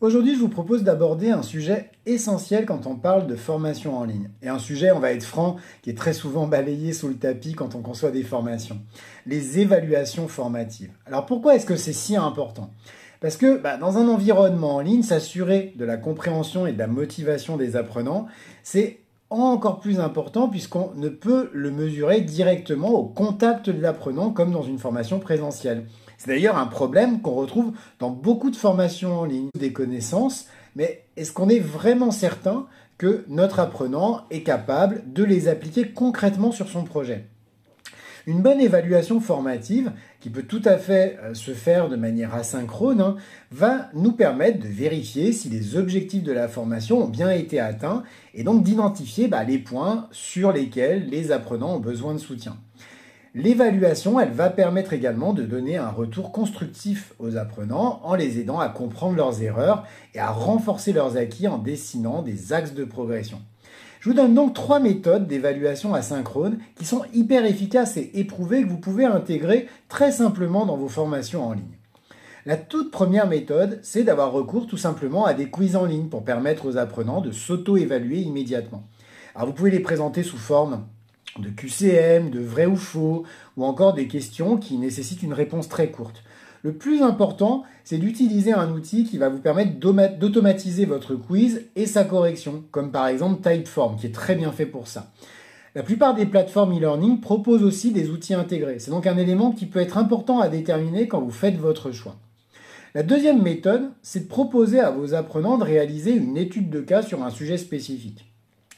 Aujourd'hui, je vous propose d'aborder un sujet essentiel quand on parle de formation en ligne. Et un sujet, on va être franc, qui est très souvent balayé sous le tapis quand on conçoit des formations. Les évaluations formatives. Alors pourquoi est-ce que c'est si important? Parce que dans un environnement en ligne, s'assurer de la compréhension et de la motivation des apprenants, c'est encore plus important puisqu'on ne peut le mesurer directement au contact de l'apprenant comme dans une formation présentielle. C'est d'ailleurs un problème qu'on retrouve dans beaucoup de formations en ligne, des connaissances, mais est-ce qu'on est vraiment certain que notre apprenant est capable de les appliquer concrètement sur son projet? Une bonne évaluation formative, qui peut tout à fait se faire de manière asynchrone, va nous permettre de vérifier si les objectifs de la formation ont bien été atteints et donc d'identifier les points sur lesquels les apprenants ont besoin de soutien. L'évaluation, elle va permettre également de donner un retour constructif aux apprenants en les aidant à comprendre leurs erreurs et à renforcer leurs acquis en dessinant des axes de progression. Je vous donne donc 3 méthodes d'évaluation asynchrone qui sont hyper efficaces et éprouvées que vous pouvez intégrer très simplement dans vos formations en ligne. La toute première méthode, c'est d'avoir recours tout simplement à des quiz en ligne pour permettre aux apprenants de s'auto-évaluer immédiatement. Alors vous pouvez les présenter sous forme de QCM, de vrai ou faux, ou encore des questions qui nécessitent une réponse très courte. Le plus important, c'est d'utiliser un outil qui va vous permettre d'automatiser votre quiz et sa correction, comme par exemple Typeform, qui est très bien fait pour ça. La plupart des plateformes e-learning proposent aussi des outils intégrés. C'est donc un élément qui peut être important à déterminer quand vous faites votre choix. La deuxième méthode, c'est de proposer à vos apprenants de réaliser une étude de cas sur un sujet spécifique.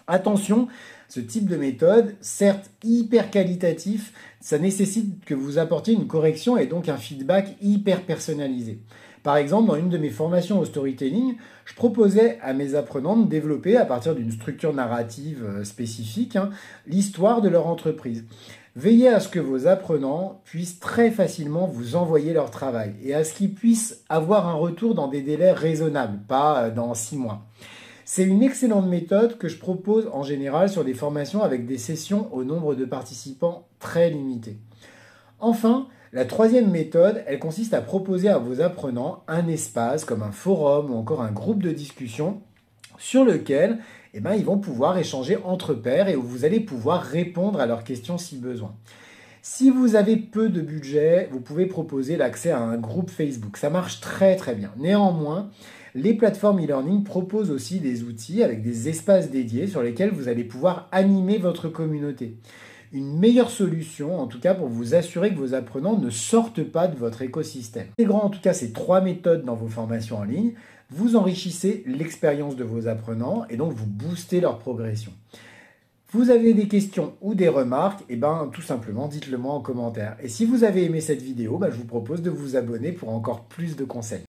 Attention, ce type de méthode, certes hyper qualitatif, ça nécessite que vous apportiez une correction et donc un feedback hyper personnalisé. Par exemple, dans une de mes formations au storytelling, je proposais à mes apprenants de développer, à partir d'une structure narrative spécifique, l'histoire de leur entreprise. Veillez à ce que vos apprenants puissent très facilement vous envoyer leur travail et à ce qu'ils puissent avoir un retour dans des délais raisonnables, pas dans 6 mois. C'est une excellente méthode que je propose en général sur des formations avec des sessions au nombre de participants très limité. Enfin, la troisième méthode, elle consiste à proposer à vos apprenants un espace comme un forum ou encore un groupe de discussion sur lequel ils vont pouvoir échanger entre pairs et où vous allez pouvoir répondre à leurs questions si besoin. Si vous avez peu de budget, vous pouvez proposer l'accès à un groupe Facebook. Ça marche très très bien. Néanmoins, les plateformes e-learning proposent aussi des outils avec des espaces dédiés sur lesquels vous allez pouvoir animer votre communauté. Une meilleure solution, en tout cas, pour vous assurer que vos apprenants ne sortent pas de votre écosystème. Intégrant en tout cas ces 3 méthodes dans vos formations en ligne, vous enrichissez l'expérience de vos apprenants et donc vous boostez leur progression. Vous avez des questions ou des remarques, tout simplement dites-le moi en commentaire. Et si vous avez aimé cette vidéo, je vous propose de vous abonner pour encore plus de conseils.